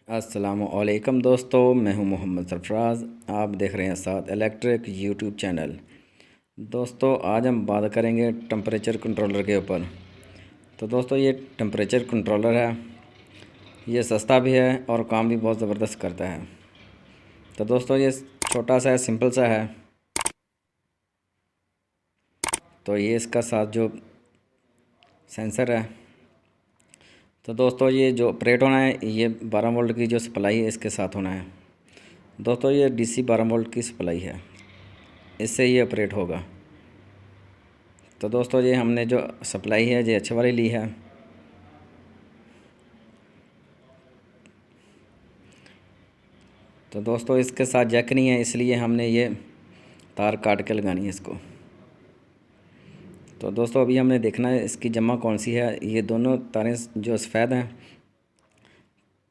अस्सलामुअलैकुम दोस्तों, मैं हूं मोहम्मद सरफराज। आप देख रहे हैं साथ इलेक्ट्रिक यूट्यूब चैनल। दोस्तों, आज हम बात करेंगे टेम्परेचर कंट्रोलर के ऊपर। तो दोस्तों, ये टेम्परेचर कंट्रोलर है, ये सस्ता भी है और काम भी बहुत ज़बरदस्त करता है। तो दोस्तों, ये छोटा सा है, सिंपल सा है। तो ये इसका साथ जो सेंसर है, तो दोस्तों ये जो ऑपरेट होना है, ये 12 वोल्ट की जो सप्लाई है इसके साथ होना है। दोस्तों, ये डीसी 12 वोल्ट की सप्लाई है, इससे ये ऑपरेट होगा। तो दोस्तों, ये हमने जो सप्लाई है ये अच्छे वाली ली है। तो दोस्तों, इसके साथ जैक नहीं है, इसलिए हमने ये तार काट के लगानी है इसको। तो दोस्तों, अभी हमने देखना है इसकी जमा कौन सी है। ये दोनों तारें जो सफ़ेद हैं,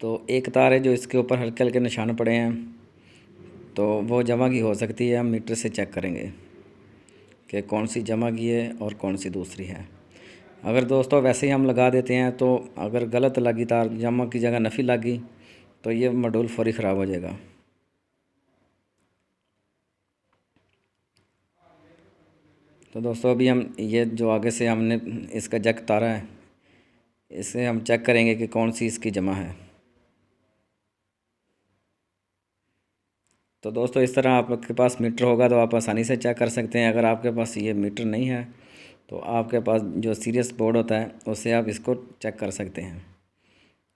तो एक तार है जो इसके ऊपर हल्के हल्के निशान पड़े हैं, तो वो जमा की हो सकती है। हम मीटर से चेक करेंगे कि कौन सी जमा की है और कौन सी दूसरी है। अगर दोस्तों वैसे ही हम लगा देते हैं, तो अगर गलत लगी तार, जमा की जगह नफ़ी लगी, तो ये मॉड्यूल फौरी ख़राब हो जाएगा। तो दोस्तों, अभी हम ये जो आगे से हमने इसका जैक तारा है, इसे हम चेक करेंगे कि कौन सी इसकी जमा है। तो दोस्तों, इस तरह आपके पास मीटर होगा तो आप आसानी से चेक कर सकते हैं। अगर आपके पास ये मीटर नहीं है, तो आपके पास जो सीरियस बोर्ड होता है उससे आप इसको चेक कर सकते हैं।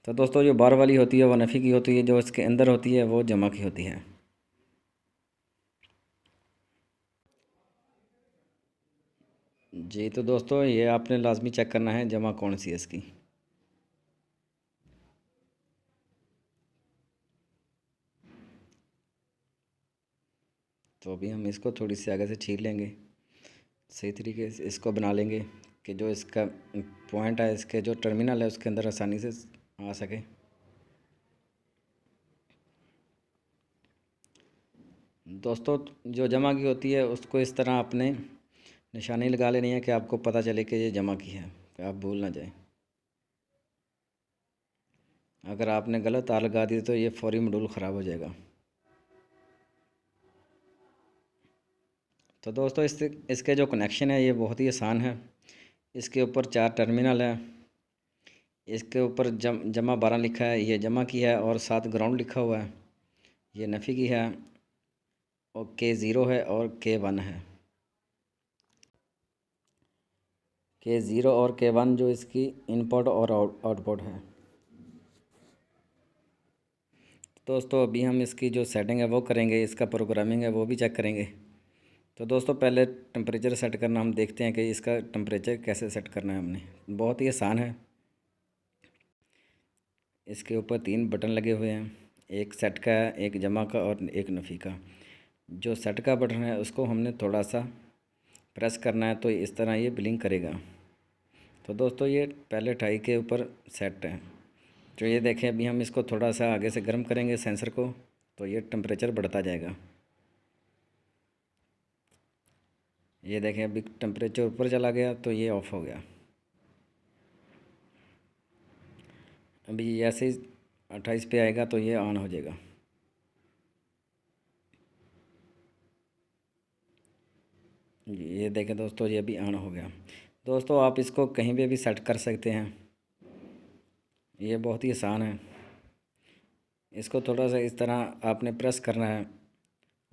तो दोस्तों, जो बार वाली होती है वो नफ़ी की होती है, जो इसके अंदर होती है वो जमा की होती है। जी, तो दोस्तों, ये आपने लाजमी चेक करना है जमा कौन सी है इसकी। तो अभी हम इसको थोड़ी सी आगे से छील लेंगे, सही तरीके से इसको बना लेंगे कि जो इसका पॉइंट है, इसके जो टर्मिनल है उसके अंदर आसानी से आ सके। दोस्तों, जो जमा की होती है उसको इस तरह आपने निशानी लगा लेनी है कि आपको पता चले कि ये जमा की है, कि आप भूल ना जाए। अगर आपने गलत तार लगा दी तो ये फौरी मॉड्यूल ख़राब हो जाएगा। तो दोस्तों, इसके जो कनेक्शन है ये बहुत ही आसान है। इसके ऊपर 4 टर्मिनल है। इसके ऊपर जमा 12 लिखा है, ये जमा की है, और 7 ग्राउंड लिखा हुआ है, ये नफ़ी की है, और K0 है और K1 है। K0 और K1 जो इसकी इनपुट और आउटपुट है। दोस्तों, अभी हम इसकी जो सेटिंग है वो करेंगे, इसका प्रोग्रामिंग है वो भी चेक करेंगे। तो दोस्तों, पहले टेम्परेचर सेट करना हम देखते हैं कि इसका टेम्परेचर कैसे सेट करना है। हमने बहुत ही आसान है। इसके ऊपर 3 बटन लगे हुए हैं, एक सेट का है, एक जमा का और एक नफ़ी का। जो सेट का बटन है उसको हमने थोड़ा सा प्रेस करना है, तो इस तरह ये ब्लिंक करेगा। तो दोस्तों, ये पहले टाई के ऊपर सेट है। तो ये देखें, अभी हम इसको थोड़ा सा आगे से गर्म करेंगे सेंसर को, तो ये टेम्परेचर बढ़ता जाएगा। ये देखें, अभी टेम्परेचर ऊपर चला गया तो ये ऑफ़ हो गया। अभी ऐसे ही 28 पे आएगा तो ये ऑन हो जाएगा। ये देखें दोस्तों, ये भी ऑन हो गया। दोस्तों, आप इसको कहीं पे भी सेट कर सकते हैं, ये बहुत ही आसान है। इसको थोड़ा सा इस तरह आपने प्रेस करना है,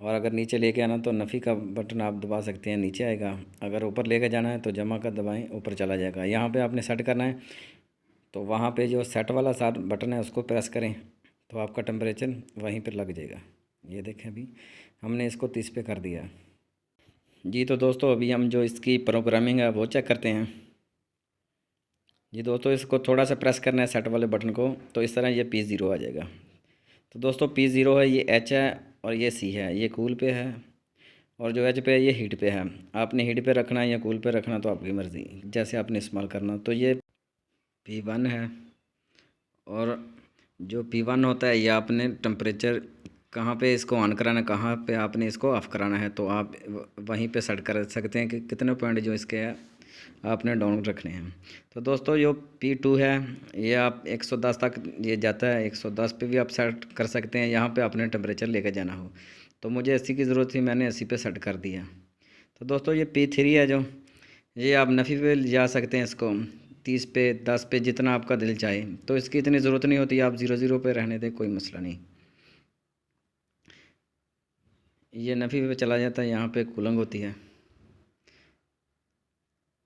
और अगर नीचे लेके आना तो नफ़ी का बटन आप दबा सकते हैं, नीचे आएगा। अगर ऊपर लेके जाना है तो जमा का दबाएं, ऊपर चला जाएगा। यहाँ पे आपने सेट करना है, तो वहाँ पे जो सेट वाला साथ बटन है उसको प्रेस करें, तो आपका टेम्परेचर वहीं पर लग जाएगा। ये देखें, अभी हमने इसको 30 पे कर दिया। जी, तो दोस्तों, अभी हम जो इसकी प्रोग्रामिंग है वो चेक करते हैं। जी दोस्तों, इसको थोड़ा सा प्रेस करना है सेट वाले बटन को, तो इस तरह ये P0 आ जाएगा। तो दोस्तों, P0 है, ये H है, और ये C है, ये कूल पे है, और जो H पे है ये हीट पे है। आपने हीट पे रखना है या कूल पे रखना, तो आपकी मर्ज़ी, जैसे आपने इस्तेमाल करना। तो ये P1 है, और जो P1 होता है, ये आपने टेम्परेचर कहाँ पे इसको ऑन कराना है, कहाँ पे आपने इसको ऑफ़ कराना है, तो आप वहीं पे सेट कर सकते हैं कि कितने पॉइंट जो इसके है आपने डाउन रखने हैं। तो दोस्तों जो P2 है ये आप 110 तक ये जाता है, 110 पे भी आप सेट कर सकते हैं। यहाँ पे आपने टेम्परेचर लेकर जाना हो, तो मुझे 80 की ज़रूरत थी, मैंने 80 पे सेट कर दिया। तो दोस्तों ये P3 है जो, ये आप नफ़ी पे ले जा सकते हैं इसको, 30 पे 10 पे जितना आपका दिल चाहे। तो इसकी इतनी ज़रूरत नहीं होती, आप 0 पे रहने दें, कोई मसला नहीं। ये नफ़ी पे चला जाता है, यहाँ पे कूलिंग होती है,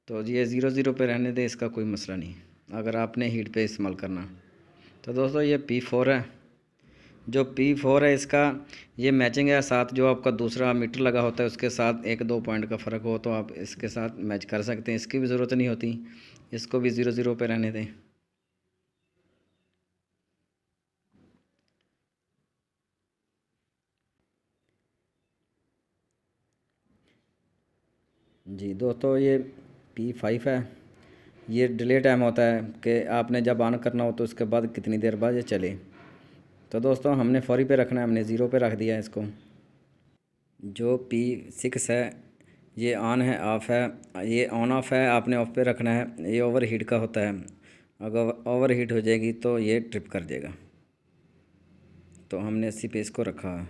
तो ये 0 पे रहने दें, इसका कोई मसला नहीं अगर आपने हीट पे इस्तेमाल करना। तो दोस्तों ये P4 है, जो P4 है इसका ये मैचिंग है साथ जो आपका दूसरा मीटर लगा होता है उसके साथ 1-2 पॉइंट का फ़र्क हो तो आप इसके साथ मैच कर सकते हैं। इसकी भी ज़रूरत नहीं होती, इसको भी 0 पे रहने दें। जी दोस्तों ये P5 है, ये डिले टाइम होता है कि आपने जब ऑन करना हो तो उसके बाद कितनी देर बाद ये चले। तो दोस्तों हमने फौरी पे रखना है, हमने 0 पे रख दिया है इसको। जो P6 है ये ऑन है ऑफ़ है, ये ऑन ऑफ है, आपने ऑफ पे रखना है। ये ओवर हीट का होता है, अगर ओवर हीट हो जाएगी तो ये ट्रिप कर देगा। तो हमने 80 पे इसको रखा है।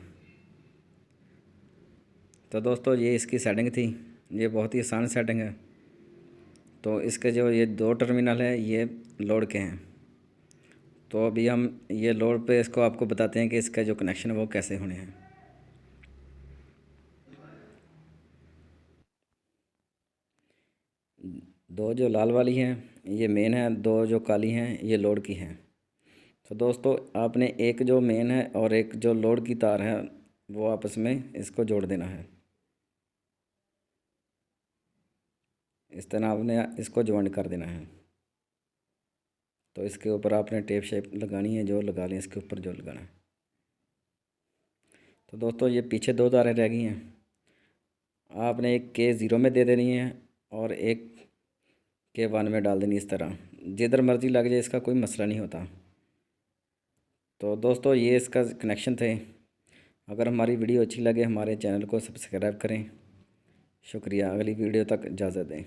तो दोस्तों ये इसकी सेटिंग थी, ये बहुत ही आसान सेटिंग है। तो इसके जो ये 2 टर्मिनल है ये लोड के हैं। तो अभी हम ये लोड पे इसको आपको बताते हैं कि इसका जो कनेक्शन है वो कैसे होने हैं। दो जो लाल वाली हैं ये मेन है, दो जो काली हैं ये लोड की हैं। तो दोस्तों आपने एक जो मेन है और एक जो लोड की तार है वो आपस में इसको जोड़ देना है। इस तरह आपने इसको ज्वाइन कर देना है। तो इसके ऊपर आपने टेप शेप लगानी है, जो लगा लें इसके ऊपर जो लगाना है। तो दोस्तों ये पीछे 2 तारें रह गई हैं, आपने एक के 0 में दे देनी है और एक के 1 में डाल देनी। इस तरह जिधर मर्ज़ी लग जाए, इसका कोई मसला नहीं होता। तो दोस्तों ये इसका कनेक्शन थे। अगर हमारी वीडियो अच्छी लगे हमारे चैनल को सब्सक्राइब करें। शुक्रिया, अगली वीडियो तक इजाज़त दें।